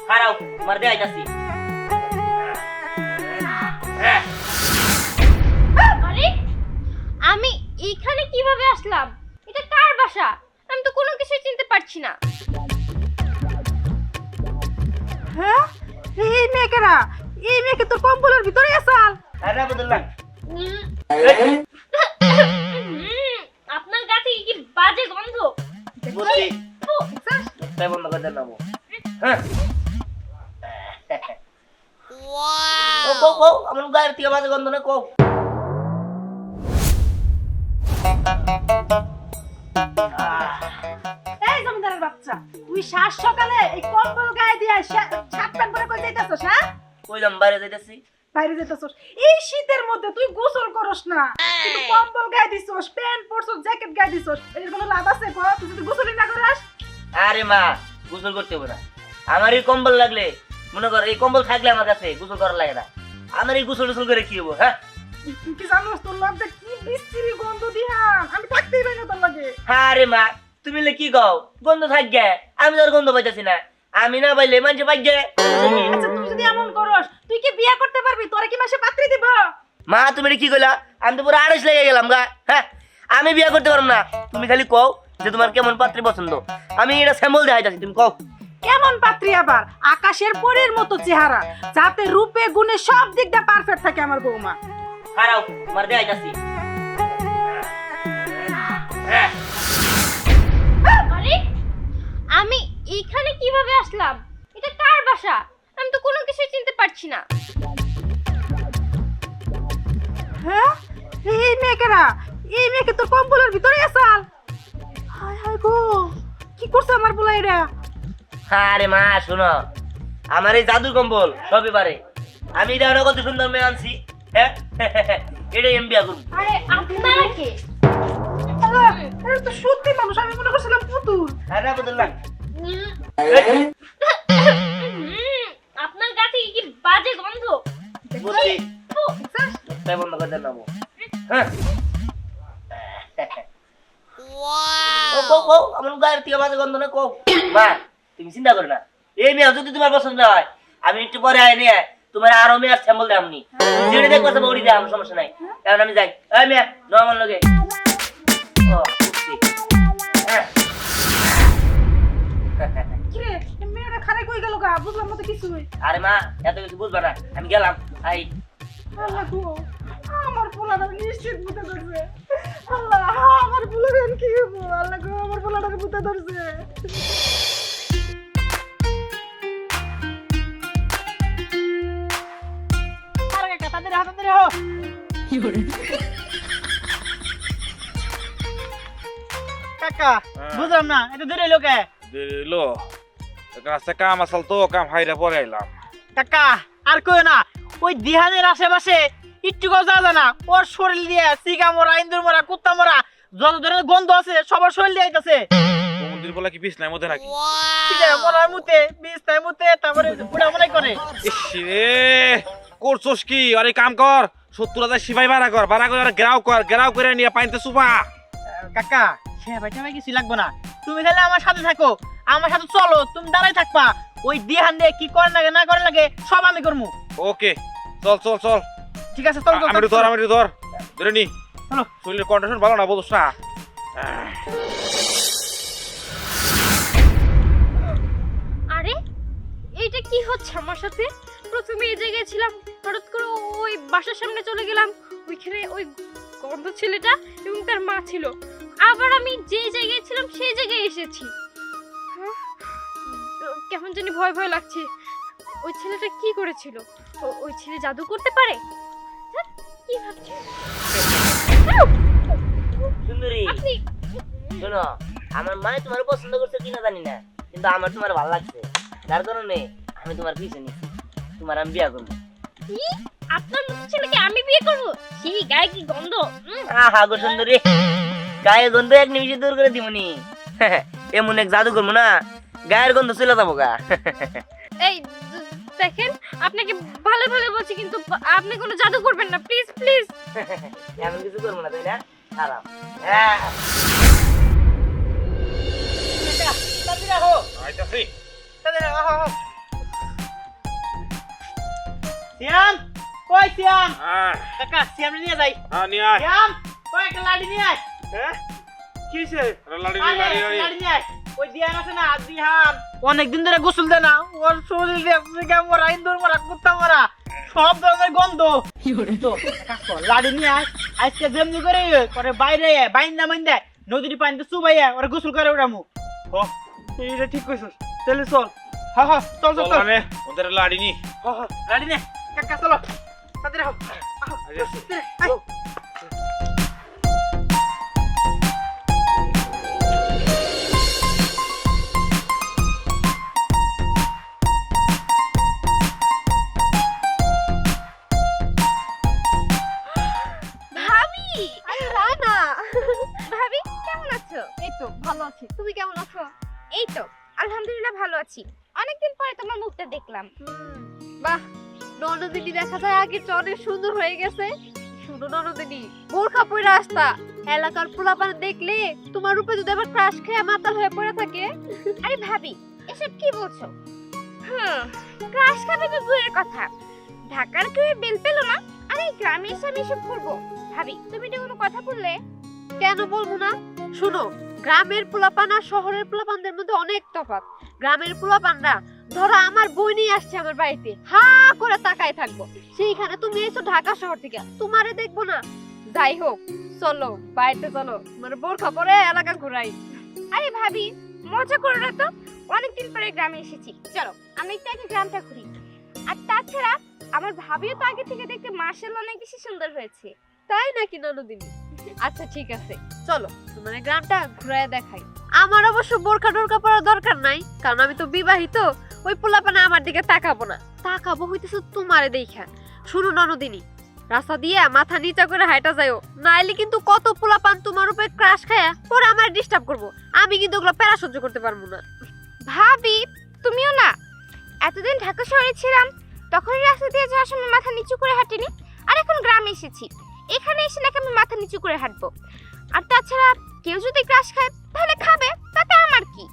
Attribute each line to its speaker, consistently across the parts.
Speaker 1: হারাও তোমার দেখাইতাছি।
Speaker 2: আরে আমি এইখানে কিভাবে আসলাম? এটা কার বাসা? আমি তো কোনো কিছু চিনতে পারছি না।
Speaker 3: হ্যাঁ, এই মেয়েকেরা, এই মেয়েকে তোর কম্বলের ভিতরে আসাল।
Speaker 1: আরে বদললাম
Speaker 2: আপনার গা থেকে কি বাজে গন্ধ!
Speaker 1: বুঝছি, তাই বন্ধ করে দিলাম। হ্যাঁ ও কও কও আমার গায়ের থেকে বাজে গন্ধ না কও।
Speaker 3: এই জমিদারের বাচ্চা, তুই সাত সকালে এই কম্বল গায়ে দিয়ে শার্ট প্যান্ট পরে কই যাইতাছস? হ্যাঁ,
Speaker 1: কইলাম বাইরে যাইতাছি।
Speaker 3: বাইরে যাইতাছস? এই শীতের মধ্যে তুই গোসল করস না, কিন্তু কম্বল গায়ে দিছস, প্যান্ট পরছস, জ্যাকেট গায়ে দিছস, এর কোনো লাভ আছে? কো তুই যদি গোসলই না করিস?
Speaker 1: আরে মা গোসল করতে হবে না, আমার এই কম্বল লাগলে মনে কর, এই কম্বল থাকলে আমার কাছে গোসল করা লাগে না। আমার এই গোসল টোসল করে কি হবো? হ্যাঁ
Speaker 3: তুই কি জানোস তোর লাগতে কি বিশ্রী গন্ধ দিহান? আমি থাকতেই পারি না তোর লাগে।
Speaker 1: আরে মা তুমি কি কও গন্ধ থাকবে? আমি তো আর গন্ধ পাইতাছি না, আমি না পাইলে মানুষ পাইছে।
Speaker 3: আচ্ছা তুই যদি এমন করস, তুই কি বিয়ে করতে পারবি? তোরে কি মাসে পাত্রী দিব?
Speaker 1: মা তুমি কি কইলা? আমি তো পুরো আড়াইশ লেগে গেলাম গা। হ্যাঁ আমি বিয়ে করতে পারবো না, তুমি খালি কও যে তোমার কেমন পাত্রী পছন্দ, আমি এটা স্যাম্পল দেখাইতাছি, তুমি কও।
Speaker 3: কেমন পাত্রী আবার? আকাশের পরীর মতো চেহারা, যাতে রূপে গুণে সব দিক দিয়ে পারফেক্ট থাকে আমার বৌমা।
Speaker 1: হারাও তোমার দেখাইতাছি।
Speaker 2: আরে আমি এইখানে কিভাবে আসলাম? এটা কার বাসা? আমি তো কোনো কিছু চিনতে পারছি না।
Speaker 3: হ্যাঁ, এই মেয়েকেরা, এই মেয়েকে তোর কম্বলের ভিতরে আসাল। হায় হায় গো, কি করছে আমার পোলা এটা?
Speaker 1: আরে মা শোনো, আমার এই জাদুর কম্বল সবই পারে, আমি এটা অনেক কত সুন্দর মেয়ে আনছি। হ্যাঁ এটাই আমি বিয়ে করবো।
Speaker 2: আরে আপনারা কে?
Speaker 3: এটা তো সত্যি মানুষ, আমি মনে করছিলাম পুতুল।
Speaker 1: আরে বদললাম
Speaker 2: আপনার গা থেকে কি বাজে গন্ধ!
Speaker 1: বুঝছি, তাই বন্ধ করে দিলাম। হ্যাঁ ও কও কও আমার গায়ের থেকে বাজে গন্ধ না কও। মা তুমি চিন্তা করো না, এই মেয়ে যদি তোমার পছন্দ হয় আমি একটু পরে আয় নিয়ে তোমার আরো মেয়ের স্যাম্পল দেবনি, যেটা দেখবো সব ওড়ি দেয়, আমার সমস্যা নাই। এখন আমি যাই। এই মেয়ে নো আমার লগে। ও বুঝছি। হ্যাঁ
Speaker 3: কি রে, এই মেয়েটা খারে কই গেল গা? বুঝলাম না তো কিছুই।
Speaker 1: আরে মা এত কিছু বুঝবা না, আমি গেলাম। আই
Speaker 3: আল্লাহ গো, আমার পোলাটা নিশ্চিত বুঝতে ধরছে। আল্লাহ, আমার পোলাটা কি হবো? আল্লাহ গো, আমার পোলাটাকে বুঝতে ধরছে। আরে কাকা, তাদের হাতে ধরে হো। কাকা, বুঝলাম না, এটা ধরে লোকে।
Speaker 4: দিলো রাস্তা কাম আসল তো কাম হাইরা পরে আইলাম।
Speaker 5: কাকা আর কই না, ওই দিহানের আশেপাশে একটু কেউ যাওয়া না, ওর শরীর দিয়ে সিগা মরা, ইন্দুর মরা, কুত্তা মরা, যত ধরনের গন্ধ আছে সবার শরীর দিয়ে আইতাছে।
Speaker 4: মন্দির বলা কি বিছনার মধ্যে নাকি?
Speaker 5: মরার মুতে বিছনায় মুতে, তারপরে বুড়া মনে করে।
Speaker 4: ইস রে করছস কি? আরে কাম কর, ৭০,০০০ সিপাই ভাড়া কর, ভাড়া করে গেরাও করে নিয়ে পাইতে সুপা।
Speaker 5: কাকা সে ভাইটা ভাই কিছু লাগবে না, তুমি খালি আমার সাথে থাকো, আমার সাথে চলো, তুমি দাঁড়াই থাকবা। ওই দিহান দিয়ে কি করে লাগে না করে লাগে সব আমি করবো।
Speaker 4: ওকে চল চল চল,
Speaker 5: ঠিক আছে চল।
Speaker 4: আমি একটু ধর ধরে নি।
Speaker 5: চলো।
Speaker 4: শরীরের কন্ডিশন ভালো না বলছ না।
Speaker 2: আরে এইটা কি হচ্ছে আমার সাথে? প্রথমে এই জায়গায় ছিলাম, হঠাৎ করে ওই বাসার সামনে চলে গেলাম, ওইখানে ওই গন্ধ ছেলেটা এবং তার মা ছিল, আবার আমি যে জায়গায় ছিলাম সেই জায়গায় এসেছি। হ্যাঁ? কেমন জানি ভয় ভয় লাগছে। ওই ছেলেটা কি করেছিল? ওই ছেলে জাদু করতে পারে? হ্যাঁ? কি ভাবছি?
Speaker 1: সুন্দরী
Speaker 2: আপনি
Speaker 1: শোনো, আমার মায়ে তোমার পছন্দ করছে কিনা জানি না, কিন্তু আমার তোমার ভালো লাগছে, যার কারণে আমি তোমার পিছনে নিচ্ছি, তোমার আমি বিয়ে করবো।
Speaker 2: কি? আপনার মতো ছেলেকে আমি বিয়ে করবো? সেই গায়ে কি গন্ধ!
Speaker 1: আহা গো সুন্দরী, গায়ের গন্ধ এক নিমিষে দূর করে দিবনি। এমন এক জাদু করবো না, গায়ের গন্ধ চলে যাবো গা।
Speaker 2: এই দেখেন, আপনাকে ভালো ভালো বলছি, কিন্তু আপনি কোনো জাদু করবেন না, প্লিজ প্লিজ।
Speaker 1: এমন কিছু করবো না, তাই না? খারাপ। হ্যাঁ
Speaker 4: আইতাছি।
Speaker 5: সিয়াম কই সিয়াম
Speaker 4: আহ,
Speaker 5: কাকা সিয়াম নিয়ে যাই
Speaker 4: নিয়ে আয়।
Speaker 5: সিয়াম কই একটা লাড়ি নিয়ে আয়
Speaker 4: হ্যাঁ?
Speaker 5: কি হইছে
Speaker 4: আরে লাড়ি
Speaker 5: আরে,
Speaker 4: নিয়ে, লাড়ি, লাড়ি।
Speaker 5: লাড়ি নিয়ে আয়। ওই দিহান আছে না দিহান অনেকদিন ধরে গোসল দেয় না ওর শরীর দিয়ে সিগা মরা ইন্দুর মরা কুত্তা মরা সব ধরনের গন্ধ তো কাজ কর, লাড়ি নিয়ে আয় আজকে যেমনি করে করে বাইরে বাইন্দা মাইন্দা নদীর পানিতে চুবাইয়া ওরা গোসল করে ওরামু
Speaker 6: ও এইটা ঠিক কইছস তাহলে চল
Speaker 5: হ্যাঁ হ্যাঁ চল চল
Speaker 4: চল
Speaker 5: চল
Speaker 4: মানে, ওদের লাড়ি নি।
Speaker 5: লাড়ি নে কাকা চলো তাড়াতাড়ি হোক
Speaker 4: আরে,
Speaker 2: ভাবি আরে রানা ভাবি কেমন আছো? এই তো ভালো আছি, তুমি কেমন আছো? এই তো আলহামদুলিল্লাহ ভালো আছি। অনেকদিন পরে তোমার মুখটা দেখলাম। বাহ, ননদিনী দেখা যায় আগে অনেক সুন্দর হয়ে গেছে। শুনো ননদিনী, বোরখা পরে আসতা এলাকার পোলাপান দেখলে তোমার রূপে যদি আবার ক্রাশ খেয়ে মাতাল হয়ে পড়ে থাকে। আরে ভাবি এসব কি বলছো? ক্রাশ খাবে তো দূরের কথা, ঢাকার কেউ বেল পেলো না আরে গ্রামে এসে আমি এসব করবো। ভাবি তুমি এটা কোনো কথা বললে? কেন বলবো না, শুনো গ্রামের পোলাপান আর শহরের পোলাপানদের মধ্যে অনেক তফাৎ। গ্রামের পোলাপানরা ধরো আমার বই নিয়ে আসছে আমার বাড়িতে, হা করে তাকায় থাকবো, সেইখানে তুমি এসো ঢাকা শহর থেকে, তোমারে দেখবো না। যাই হোক চলো বাড়িতে চলো, মানে বোরখা পরে এলাকা ঘুরাই। আরে ভাবি মজা করো না তো, অনেকদিন পরে গ্রামে এসেছি, চলো আমি একটু আগে গ্রামটা ঘুরি। আর তাছাড়া আমার ভাবিও তো আগে থেকে দেখতে মাশাআল্লাহ অনেক বেশি সুন্দর হয়েছে। তাই নাকি ননদিনী? আচ্ছা ঠিক আছে চলো তোমার গ্রামটা ঘুরায় দেখাই। আমার অবশ্য বোরখা টোরখা পরার দরকার নাই, কারণ আমি তো বিবাহিত। ওই পোলাপানে আমার দিকে তাকাবো না, তাকাবো হইতেছে তোমারে দেখা। শুনো ননদিনী, রাস্তা দিয়ে মাথা নিচা করে হাইটা যাইও, নাইলে কিন্তু কত পোলাপান তোমার উপরে ক্রাশ খায়া পরে আমার ডিস্টার্ব করবো। আমি কিন্তু ওগুলো প্যারা সহ্য করতে পারবো না। ভাবি তুমিও না, এতদিন ঢাকা শহরে ছিলাম তখন রাস্তা দিয়ে যাওয়ার সময় মাথা নিচু করে হাঁটিনি, আর এখন গ্রামে এসেছি, এখানে এসে নাকি আমি মাথা নিচু করে হাঁটবো। আর তাছাড়া কেউ যদি ক্রাশ খায় তাহলে খাবে, তাতে আমার কি?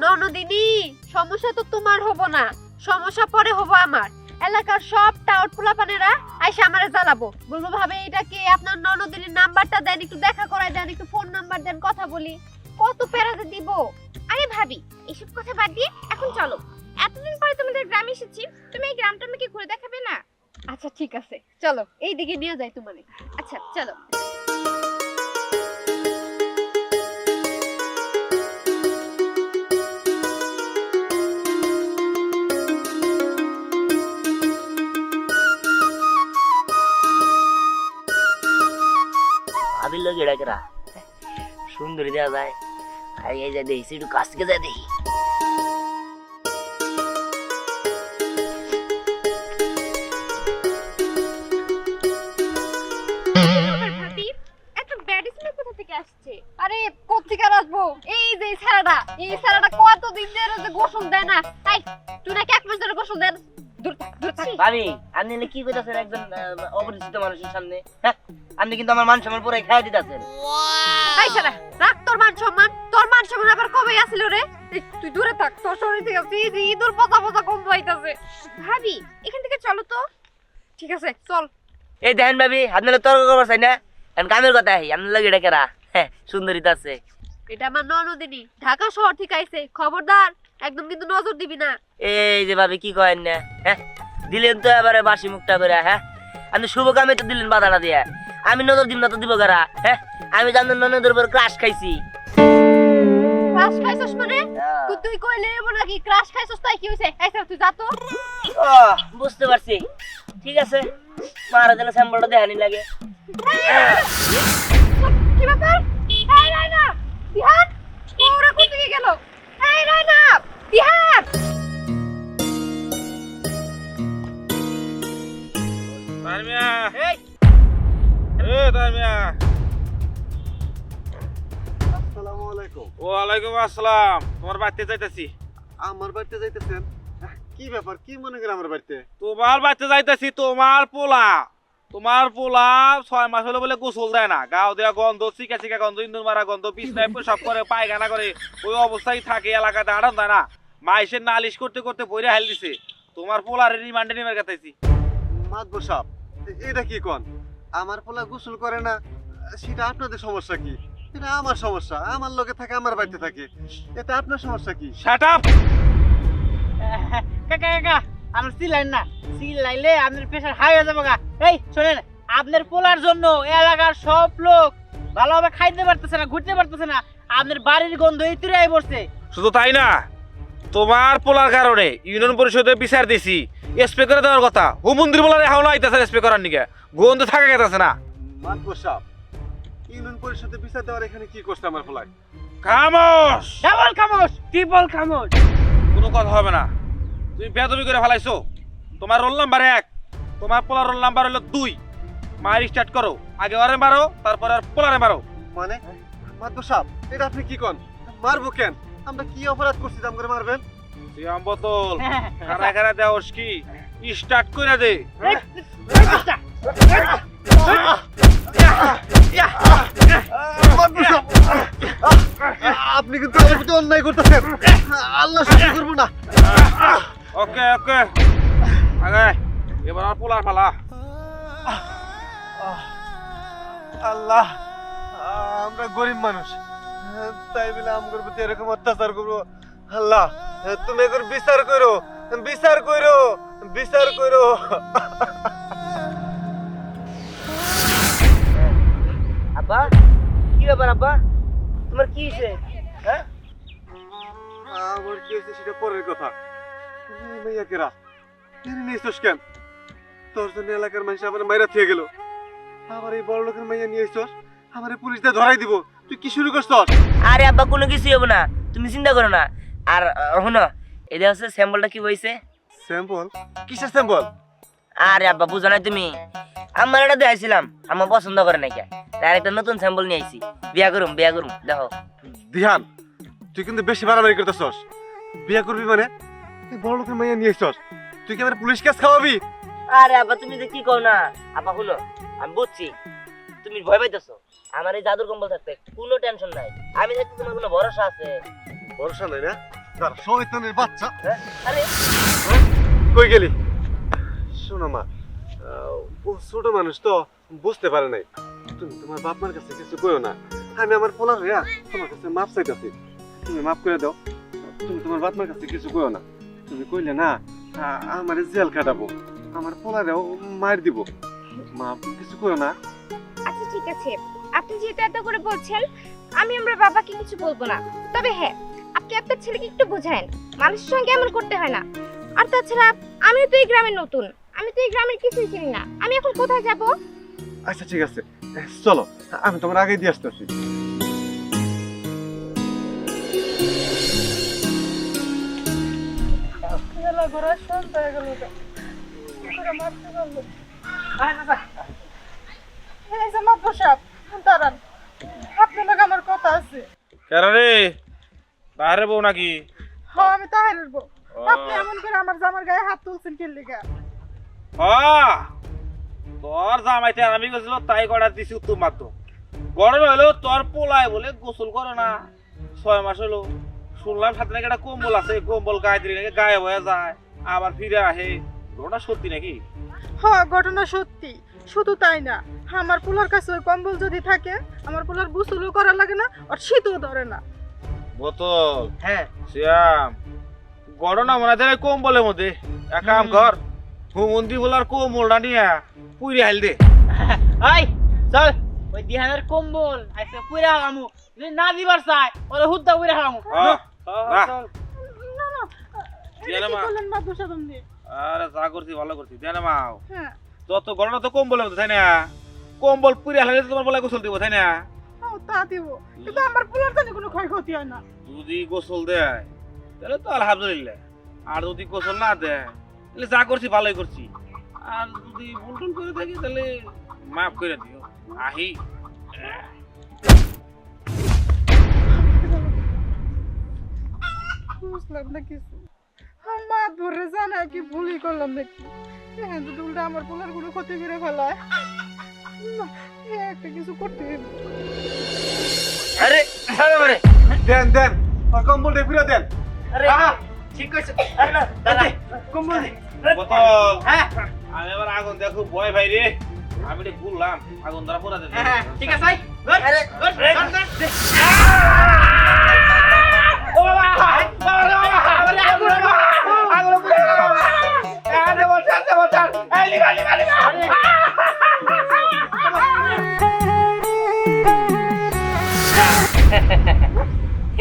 Speaker 2: ননদিনী সমস্যা তো তোমার হবো না, সমস্যা পরে হবো আমার। এলাকার সব টাউট পোলাপানেরা আইসা আমারে জ্বালাবো, বলবো ভাবে এটা কে, আপনার ননদিনীর নাম্বারটা দেন, একটু দেখা করায় দেন, একটু ফোন নাম্বার দেন, কথা বলি। কত প্যারাতে দিব। আরে ভাবি এসব কথা বাদ দিয়ে এখন চলো, এতদিন পরে তোমাদের গ্রামে এসেছি, তুমি এই গ্রামটা আমাকে ঘুরে দেখাবে না? আচ্ছা ঠিক আছে চলো, এই দিকে নিয়ে যাই তোমারে। আচ্ছা চলো।
Speaker 1: ভাবির লোক এটা কেরা সুন্দরী দেওয়া যায়। আর এই যা দেখছি একটু কাছ থেকে যায় দেখি।
Speaker 2: ভাবি এত ব্যাড স্মেল কোথা থেকে আসছে? আরে কোত্থেকে আসবো, এই যে এই ছাড়াটা কতদিন ধরে যে গোসল দেয় না। এই তুই নাকি এক মাস ধরে গোসল দেন? দূর থাক, দূর থাক।
Speaker 1: ভাবি আপনি এনে কি কইতাছেন একজন অপরিচিত মানুষের সামনে? হ্যাঁ আপনি কিন্তু আমার মান সম্মান পুরো খাইয়া দিতেছেন।
Speaker 2: এই ছাড়া রাখ তোর মান সম্মান, তোর মান সম্মান আবার কবে আসিল রে? এই, তুই দূরে থাক, তোর শরীর থেকে যে ইঁদুর পচা পচা গন্ধ হইতাছে। ভাবি এখান থেকে চলো তো। ঠিক আছে চল।
Speaker 1: এই দেখেন ভাবি আপনার তর্ক করবার চাই না, এখন কামের কথা আপনার লোক এটা কেরা? হ্যাঁ সুন্দরী তো আছে।
Speaker 2: এটা আমার ননদিনী, ঢাকা শহর থেকে আইছে, খবরদার একদম কিন্তু নজর দিবি না।
Speaker 1: এই যে ভাবি কি কয়েন না, হ্যাঁ দিলেন তো এবারে বাসি মুখটা করে। হ্যাঁ আপনি শুভ কামে তো দিলেন বাধাটা দিয়ে, আমি নজর দিব না তো দিব কারা? হ্যাঁ আমি জানেন ননদের উপর ক্রাশ খাইছি।
Speaker 2: ক্রাশ খাইছস মানে? তুই কইলে এবো নাকি ক্রাশ খাইছস, তাই কি হইছে? এই তুই যা তো।
Speaker 1: ও বুঝতে পারছি, ঠিক আছে মারা দিলে স্যাম্পলটা দেখানি লাগে।
Speaker 2: কি ব্যাপার? এই রাইনা বিহান ওরা কোথা থেকে গেল? এই রাইনা বিহান।
Speaker 4: তারমিয়া,
Speaker 5: এই
Speaker 4: তারমিয়া।
Speaker 6: আসসালামু আলাইকুম।
Speaker 4: ওয়ালাইকুম আসসালাম। তোমার বাড়িতে যাইতেছি।
Speaker 6: আমার বাড়িতে যাইতেছেন? কি ব্যাপার, কি মনে করে আমার বাড়িতে?
Speaker 4: তোমার বাড়িতে যাইতেছি। তোমার পোলা 6 মাস হলো বলে গোসল দেয় না, গাও দেয়া গন্ধ, চিকা চিকা গন্ধ, ইন্দুর মারা গন্ধ, বিছনায় সব করে, পায়খানা করে, ওই অবস্থায় থাকে, এলাকাতে আড়ান দেয় না। মাইসের নালিশ করতে করতে বইরে হাল দিছে। তোমার পোলারে রিমান্ডে নিবার কাটাইছি।
Speaker 6: মাতবর সাহেব, এটা কি কোন? আমার পোলা গোসল করে না, সেটা আপনাদের সমস্যা কি? এটা আমার সমস্যা, আমার লোকে থাকে, আমার বাড়িতে থাকে, এটা আপনার সমস্যা কি?
Speaker 4: Shut up.
Speaker 5: কাকা কাকা আমার সিলাইন না, সিলাইলে আপনার প্রেশার হাই হয়ে যাবে গা। এই শোনেন, আপনার পোলার জন্য এলাকার সব লোক ভালোভাবে খাইতে পারতেছে না, ঘুরতে পারতেছে না, আপনার বাড়ির গন্ধ এই তুই বসছে।
Speaker 4: শুধু তাই না, তোমার পোলার কারণে ইউনিয়ন পরিষদে বিচার দিছি, স্প্রে করে দেওয়ার কথা। ও মন্দির বলারে হাওলা আইতাছে স্প্রে করার নিকে, গন্ধ থাকা গেছে না।
Speaker 6: মাতবর সাহেব, ইউনিয়ন পরিষদে বিচার দেওয়ার এখানে কি করছে আমার পোলায়?
Speaker 4: খামোশ,
Speaker 5: ডাবল খামোশ, ট্রিপল খামোশ।
Speaker 4: কোনো কথা হবে না। তুমি বেয়াদবি করে ফেলাইছো। তোমার রোল নাম্বার 1, তোমার পোলার রোল নাম্বার হলো 2। মার স্টার্ট করো, আগে ওরে মারো, তারপর আর পোলারে মারো।
Speaker 6: মানে মাতবর সাহেব, এটা আপনি কি কোন? মারবো কেন? আমরা কি অপরাধ করছি দাম করে মারবেন?
Speaker 4: সিয়াম বোতল খারা খারা দেওস কি স্টার্ট করে দে।
Speaker 6: মাতবর সাহেব, আপনি কিন্তু আমার প্রতি অন্যায় করতেছেন, আল্লাহ শাস্তি করবো না।
Speaker 4: ওকে ওকে, আগে এবার আর পোলার পালা।
Speaker 6: আল্লাহ, আমরা গরিব মানুষ, তাই বলে আমগর প্রতি এরকম অত্যাচার করবো? আল্লাহ, তুমি এগুলো বিচার করো, বিচার করো, বিচার করো।
Speaker 1: আব্বা কি ব্যাপার আব্বা, তোমার কি হয়েছে? হ্যাঁ
Speaker 6: আমার কি হয়েছে সেটা পরের কথা। মেয়া কেরা নিয়েছিস কেন? তোর জন্য এলাকার মানুষ আমার মাইরা থেকে গেল, আবার এই বড় লোকের মাইয়া নিয়ে আসছস, আমার পুলিশ দিয়ে ধরাই দিব। তুই কি শুরু করছস?
Speaker 1: আরে আব্বা কোনো কিছুই হবে না, তুমি চিন্তা করো না। আর শোনো, এটা হচ্ছে স্যাম্পলটা কি হয়েছে।
Speaker 6: স্যাম্পল? কিসের স্যাম্পল?
Speaker 1: আরে আব্বা বুঝো না তুমি, আমার এটা দেখাইছিলাম, আমার পছন্দ করে নাই, তার একটা নতুন স্যাম্পল নিয়ে আইছি। বিয়া করুম দেখো।
Speaker 6: ধ্যান, তুই কিন্তু বেশি বাড়াবাড়ি করতেছস। বিয়ে করবি মানে? এই বড় লোকের মাইয়া নিয়ে আসছস, তুই কি আমার পুলিশ কেস খাওয়াবি?
Speaker 1: আরে আব্বা তুমি যে কি কও না। আব্বা শুনো, আমি বুঝছি তুমি ভয় পাইতেছো। আমার এই জাদুর কম্বল থাকতে কোনো টেনশন নাই, আমি থাকতে তোমার কোনো ভরসা আছে?
Speaker 6: ভরসা নাই না? দাঁড়া, শয়তানের বাচ্চা,
Speaker 1: হ্যাঁ? আরে
Speaker 6: কই গেলি? শোনো মা, ও ছোট মানুষ তো বুঝতে পারে নাই। তুমি তোমার বাপ মার কাছে কিছু কইও না, আমি আমার পোলা হইয়া তোমার কাছে মাপ চাইতাছি, তুমি মাফ করে দাও। তুমি তোমার বাপ মার কাছে কিছু কইও না, তুমি কইলে না আমার জেল কাটাবো, আমার পোলারেও মার দিব। মা কিছু কইও না।
Speaker 2: আচ্ছা ঠিক আছে, আপনি যেহেতু এত করে বলছেন, আমি আমার বাবাকে কিছু বলবো না। তবে হ্যাঁ, আপনি আপনার ছেলেকে একটু বোঝায়েন, মানুষের সঙ্গে এমন করতে হয় না। আর তাছাড়া আমিও তো এই গ্রামের নতুন, আমি তো এই গ্রামের কিছুই চিনি না, আমি এখন কোথায় যাব?
Speaker 6: আচ্ছা ঠিক আছে, চলো, আমি তোমার আগে দিয়ে আসতেছি।
Speaker 3: দাঁড়ান, আপনার লোক আমার কথা আছে।
Speaker 4: কেন রে, বাইরে বউ নাকি?
Speaker 3: হ্যাঁ, আমি তাহেরের বউ। আপনি এমন করে আমার জামার গায়ে হাত তুলছেন কি লিগা?
Speaker 4: তোর জামাইতে আমি গেছিল তাই করা দিছি উত্তর মাত্র। গরম হলো তোর পোলায় বলে গোসল করে না, 6 মাস হলো। শুনলাম সাথে নাকি একটা কম্বল আছে, কম্বল গায়ে দিলে নাকি গায়ে হয়ে যায়, আবার ফিরে আসে। ঘটনা সত্যি নাকি?
Speaker 3: হ্যাঁ, ঘটনা সত্যি। শুধু তাই না, আমার পোলার কাছে ওই কম্বল যদি থাকে, আমার পোলার গোসলও করা লাগে না, আর শীতও ধরে না।
Speaker 4: বোতল
Speaker 1: হ্যাঁ
Speaker 4: শ্যাম, ঘটনা মনে হয় কম্বলের মধ্যে। এক কাম কর, হুমন্দি বলার কম্বলটা নিয়ে পুইরে হাইল দে।
Speaker 5: এই চল, ওই দিহানের কম্বল আইসে পুরা হারামু, যদি না দিবার চাই ওরে হুদ্দা পুরা হারামু।
Speaker 3: না না,
Speaker 4: দিয়ে না মা।
Speaker 3: বলেন মা, দোষা তুমি।
Speaker 4: আরে যা করছি ভালো করছি, দেন মাও।
Speaker 3: হ্যাঁ,
Speaker 4: যত ঘটনা তো কম্বলের মধ্যে, তাই না? কম্বল পুইরে হাইলে তোমার বলে গোসল দিব, তাই না?
Speaker 3: তা দিব, কিন্তু আমার পোলার জানি কোনো ক্ষয়ক্ষতি হয় না।
Speaker 4: যদি গোসল দেয় তাহলে তো আলহামদুলিল্লাহ, আর যদি গোসল না দেয় তাহলে যা করছি ভালোই করছি। আর যদি ভুলটুল করে থাকি তাহলে মাফ করে দিও। আহি
Speaker 3: বুঝলাম না কিছু, আমার ধরে জানা কি ভুলই করলাম নাকি? হ্যাঁ, যদি উল্টা আমার পোলার কোনো ক্ষতি করে ফেলায়, না, একটা কিছু করতে হবে।
Speaker 1: আরে আরে
Speaker 6: দেন দেন, আর কম্বলটা ফিরে দেন।
Speaker 1: আরে ঠিক আছে। আরে না দাদা,
Speaker 6: কম্বল
Speaker 4: আমি এটা ঘুরলাম আগুন ধরা পড়া দেন
Speaker 5: হ্যাঁ ঠিক আছে গুড
Speaker 1: আরে,
Speaker 5: গুড
Speaker 1: এই,
Speaker 4: ও বাবা আরে আগুন আগুন আরে বলছান এই লিগা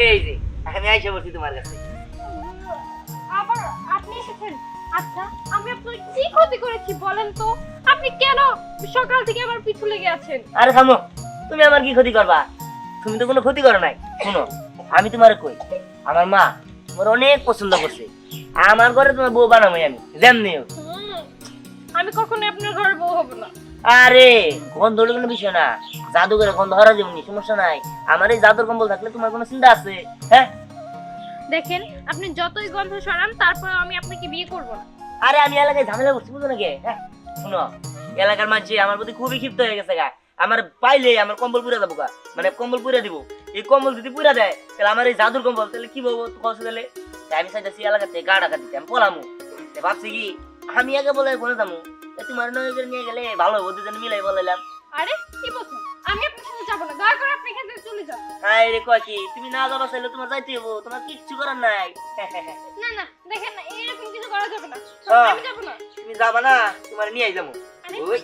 Speaker 1: এই যে আমি আইসা বলছি তোমার কাছে।
Speaker 2: আবার আপনি এসেছেন? আচ্ছা আমি আপনার কি ক্ষতি করেছি বলেন তো? আপনি কেন সকাল থেকে আমার পিছু লেগে আছেন?
Speaker 1: আরে থামো, তুমি আমার কি ক্ষতি করবা? তুমি তো কোনো ক্ষতি করো নাই। শুনো, আমি তোমার কই, আমার মা তোমার অনেক পছন্দ করছে, আমার ঘরে তোমার বউ বানাবোই আমি, যেমনি হোক।
Speaker 2: আমি কখনো আপনার ঘরে বউ হব না।
Speaker 1: আরে গন্ধ হলে কোনো বিষয় না, জাদুঘরে গন্ধ হরা যেমনি, সমস্যা নাই। আমার এই জাদুর কম্বল থাকলে তোমার কোনো চিন্তা আছে? হ্যাঁ
Speaker 2: দেখেন আপনি যতই গন্ধ সরান তারপরে আমি আপনাকে বিয়ে করব না।
Speaker 1: আরে আমি এলাকায় ঝামেলা করছি বুঝো নাকি? হ্যাঁ শুনো, এলাকার মানুষ আমার প্রতি খুবই ক্ষিপ্ত হয়ে গেছে গা। আমার পাইলে আমার কম্বল পুরা যাবো গা, মানে কম্বল পুরা দিব। এই কম্বল যদি পুরা দেয় তাহলে আমার এই জাদুর কম্বল তাহলে কি বলবো কষ্ট দিলে? আমি চাইতেছি এলাকাতে গা ডাকা দিতে, আমি পলামু। ভাবছি কি আমি আগে বলে বলে যাবো, তোমার নয় করে নিয়ে গেলে ভালো হবো, দুজন মিলাই বলাইলাম।
Speaker 2: আরে কি বলছেন? আমি আপনার সাথে যাব না, দয়া করে আপনি এখান থেকে চলে যান।
Speaker 1: হ্যাঁ রে কয় কি, তুমি না যাবা চাইলে তোমার যাইতে হবো, তোমার কিচ্ছু করার নাই।
Speaker 2: না না দেখেন না, এরকম কিছু করা যাবে না।
Speaker 1: হ্যাঁ।
Speaker 2: আমি যাব না।
Speaker 1: তুমি যাবা না, তোমার নিয়ে যাবো।
Speaker 2: আরে
Speaker 1: ওই